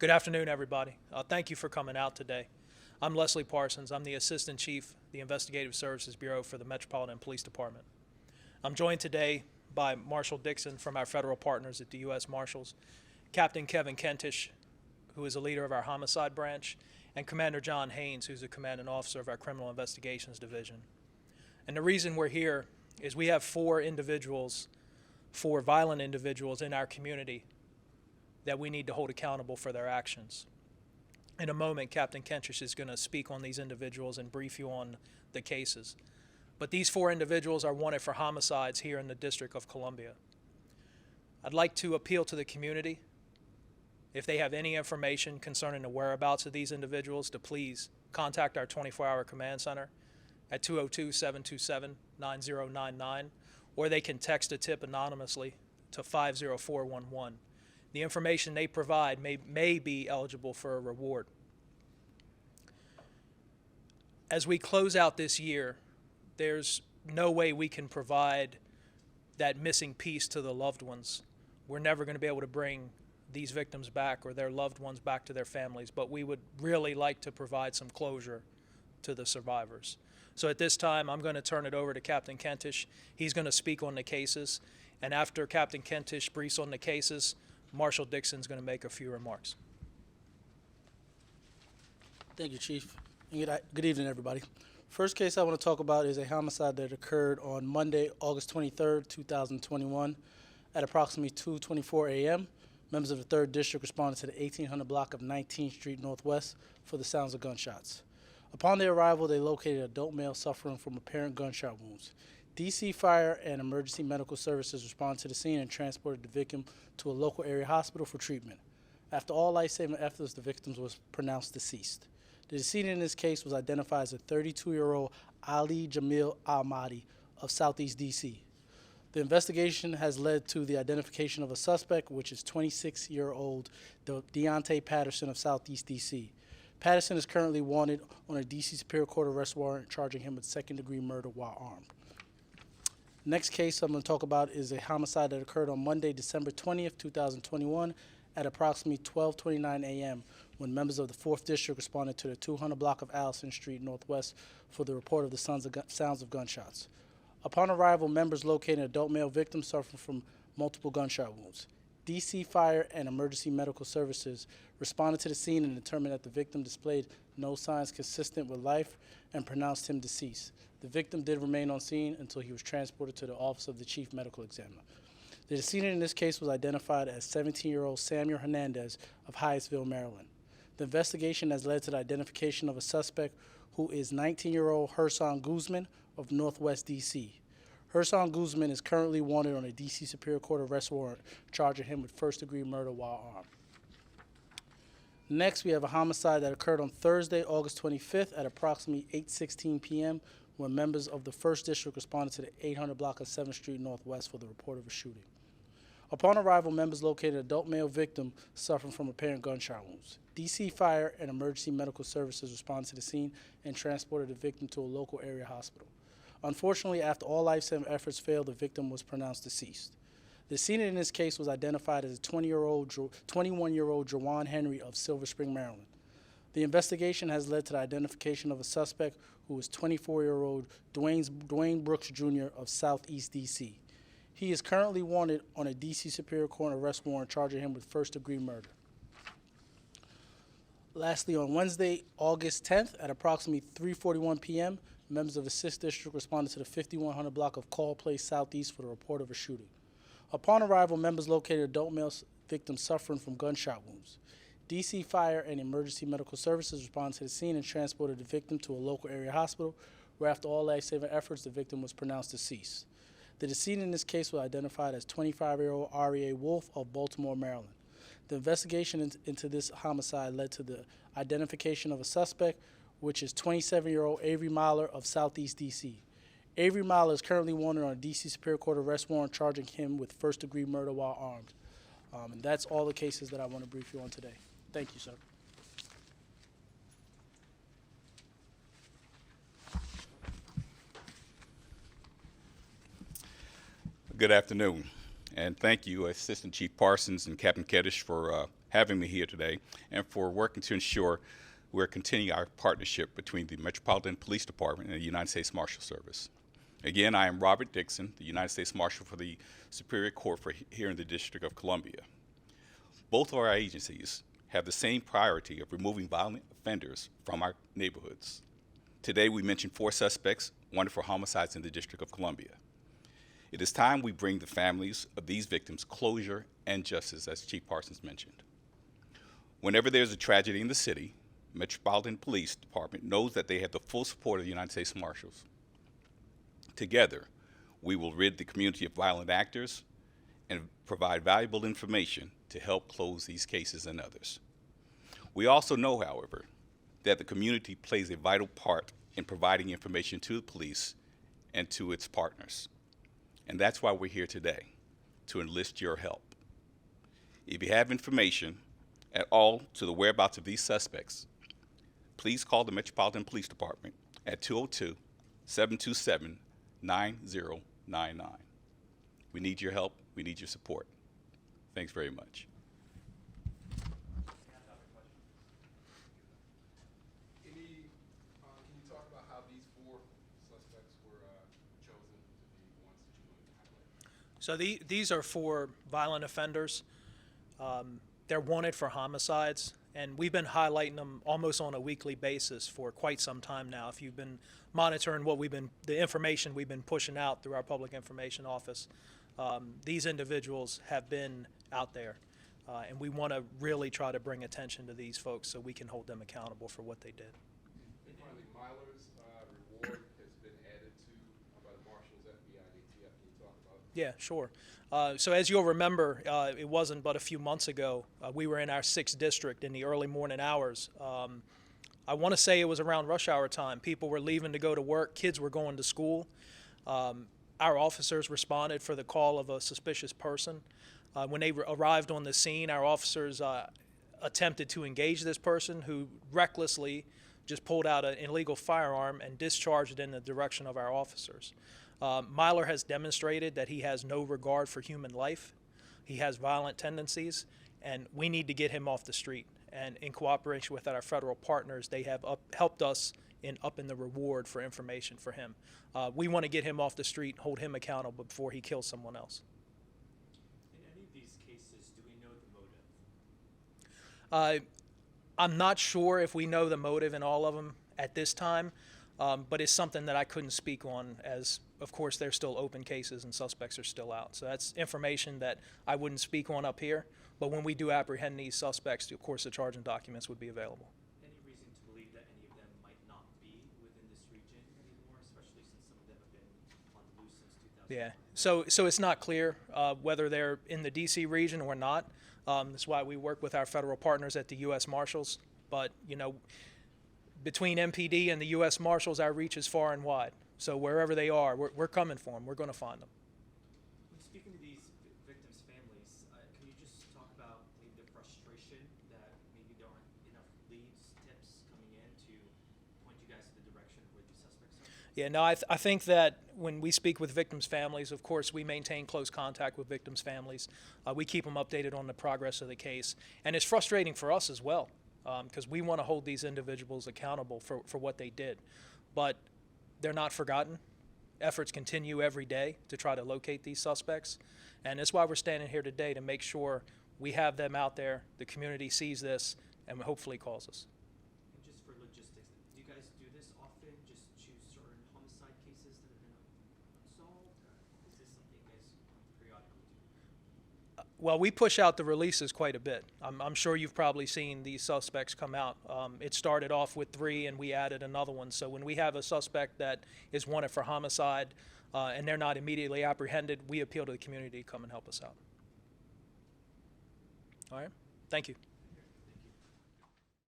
Good afternoon, everybody. Thank you for coming out today. I'm Leslie Parsons. I'm the Assistant Chief, the Investigative Services Bureau for the Metropolitan Police Department. I'm joined today by Marshal Dixon from our federal partners at the U.S. Marshals, Captain Kevin Kentish, who is a leader of our Homicide branch, and Commander John Haynes, who's the commanding officer of our Criminal Investigations Division. And the reason we're here is we have four violent individuals in our community that we need to hold accountable for their actions. In a moment, Captain Kentish is going to speak on these individuals and brief you on the cases. But these four individuals are wanted for homicides here in the District of Columbia. I'd like to appeal to the community, if they have any information concerning the whereabouts of these individuals, to please contact our 24-hour command center at 202-727-9099, or they can text a tip anonymously to 50411. The information they provide may be eligible for a reward. As we close out this year, there's no way we can provide that missing piece to the loved ones. We're never going to be able to bring these victims back or their loved ones back to their families, but we would really like to provide some closure to the survivors. So at this time, I'm going to turn it over to Captain Kentish. He's going to speak on the cases, and after Captain Kentish briefs on the cases, Marshal Dixon's going to make a few remarks. Thank you, Chief. And good evening, everybody. First case I want to talk about is a homicide that occurred on Monday, August 23rd, 2021, at approximately 2:24 a.m. Members of the 3rd District responded to the 1800 block of 19th Street Northwest for the sounds of gunshots. Upon their arrival, they located an adult male suffering from apparent gunshot wounds. DC Fire and Emergency Medical Services responded to the scene and transported the victim to a local area hospital for treatment. After all life-saving efforts, the victim was pronounced deceased. The decedent in this case was identified as a 32-year-old Ali Jamil Ahmadi of Southeast DC. The investigation has led to the identification of a suspect, which is 26-year-old Deontay Patterson of Southeast DC. Patterson is currently wanted on a DC Superior Court arrest warrant charging him with second-degree murder while armed. Next case I'm going to talk about is a homicide that occurred on Monday, December 20th, 2021 at approximately 12:29 a.m. when members of the 4th District responded to the 200 block of Allison Street Northwest for the report of the sounds of gunshots. Upon arrival, members located an adult male victim suffering from multiple gunshot wounds. DC Fire and Emergency Medical Services responded to the scene and determined that the victim displayed no signs consistent with life and pronounced him deceased. The victim did remain on scene until he was transported to the office of the Chief Medical Examiner. The decedent in this case was identified as 17-year-old Samuel Hernandez of Hyattsville, Maryland. The investigation has led to the identification of a suspect who is 19-year-old Herson Guzman of Northwest DC. Herson Guzman is currently wanted on a DC Superior Court arrest warrant charging him with first-degree murder while armed. Next, we have a homicide that occurred on Thursday, August 25th at approximately 8:16 p.m. when members of the 1st District responded to the 800 block of 7th Street Northwest for the report of a shooting. Upon arrival, members located an adult male victim suffering from apparent gunshot wounds. DC Fire and Emergency Medical Services responded to the scene and transported the victim to a local area hospital. Unfortunately, after all life-saving efforts failed, the victim was pronounced deceased. The decedent in this case was identified as a 21-year-old Jawan Henry of Silver Spring, Maryland. The investigation has led to the identification of a suspect who is 24-year-old Dwayne Brooks Jr. of Southeast DC. He is currently wanted on a DC Superior Court arrest warrant charging him with first-degree murder. Lastly, on Wednesday, August 10th at approximately 3:41 p.m., members of the 6th District responded to the 5100 block of Call Place Southeast for the report of a shooting. Upon arrival, members located an adult male victim suffering from gunshot wounds. DC Fire and Emergency Medical Services responded to the scene and transported the victim to a local area hospital, where after all life-saving efforts, the victim was pronounced deceased. The decedent in this case was identified as 25-year-old R.E.A. Wolf of Baltimore, Maryland. The investigation into this homicide led to the identification of a suspect, which is 27-year-old Avery Mahler of Southeast D.C. Avery Mahler is currently wanted on a D.C. Superior Court arrest warrant charging him with first-degree murder while armed. And that's all the cases that I want to brief you on today. Thank you, sir. Good afternoon, and thank you, Assistant Chief Parsons and Captain Kentish, for having me here today and for working to ensure we're continuing our partnership between the Metropolitan Police Department and the United States Marshal Service. Again, I am Robert Dixon, the United States Marshal for the Superior Court for here in the District of Columbia. Both of our agencies have the same priority of removing violent offenders from our neighborhoods. Today, we mentioned 4 suspects wanted for homicides in the District of Columbia. It is time we bring the families of these victims closure and justice, as Chief Parsons mentioned. Whenever there's a tragedy in the city, Metropolitan Police Department knows that they have the full support of the United States Marshals. Together, we will rid the community of violent actors and provide valuable information to help close these cases and others. We also know, however, that the community plays a vital part in providing information to the police and to its partners. And that's why we're here today, to enlist your help. If you have information at all to the whereabouts of these suspects, please call the Metropolitan Police Department at 202-727-9099. We need your help. We need your support. Thanks very much. Can you talk about how these 4 suspects were chosen to be the ones that you wanted to highlight? So these are 4 violent offenders. They're wanted for homicides, and we've been highlighting them almost on a weekly basis for quite some time now. If you've been monitoring the information we've been pushing out through our public information office, these individuals have been out there, and we want to really try to bring attention to these folks so we can hold them accountable for what they did. And finally, Myler's reward has been added to by the marshals at BIDTF. Can you talk about it? Yeah, sure. So as you'll remember, it wasn't but a few months ago, we were in our 6th district in the early morning hours. I want to say it was around rush hour time. People were leaving to go to work. Kids were going to school. Our officers responded for the call of a suspicious person. When they arrived on the scene, our officers attempted to engage this person who recklessly just pulled out an illegal firearm and discharged it in the direction of our officers. Myler has demonstrated that he has no regard for human life. He has violent tendencies, and we need to get him off the street. And in cooperation with our federal partners, they have helped us in upping the reward for information for him. We want to get him off the street, hold him accountable before he kills someone else. In any of these cases, do we know the motive? I'm not sure if we know the motive in all of them at this time, but it's something that I couldn't speak on, as of course they're still open cases and suspects are still out. So that's information that I wouldn't speak on up here, but when we do apprehend these suspects, of course the charging documents would be available. Any reason to believe that any of them might not be within this region anymore, especially since some of them have been on the loose since 2000? Yeah, so it's not clear whether they're in the D.C. region or not. That's why we work with our federal partners at the U.S. Marshals. But, you know, between MPD and the U.S. Marshals, our reach is far and wide. So wherever they are, we're coming for them. We're going to find them. When speaking to these victims' families, can you just talk about maybe the frustration that maybe there aren't enough leads, tips coming in to point you guys to the direction of where these suspects are? Yeah, no, I think that when we speak with victims' families, of course, we maintain close contact with victims' families. We keep them updated on the progress of the case. And it's frustrating for us as well, because we want to hold these individuals accountable for what they did. But they're not forgotten. Efforts continue every day to try to locate these suspects. And that's why we're standing here today, to make sure we have them out there, the community sees this, and hopefully calls us. And just for logistics, do you guys do this often? Just choose certain homicide cases that have been unsolved? Is this something you guys periodically do? Well, we push out the releases quite a bit. I'm sure you've probably seen these suspects come out. It started off with 3, and we added another one. So when we have a suspect that is wanted for homicide and they're not immediately apprehended, we appeal to the community to come and help us out. All right? Thank you.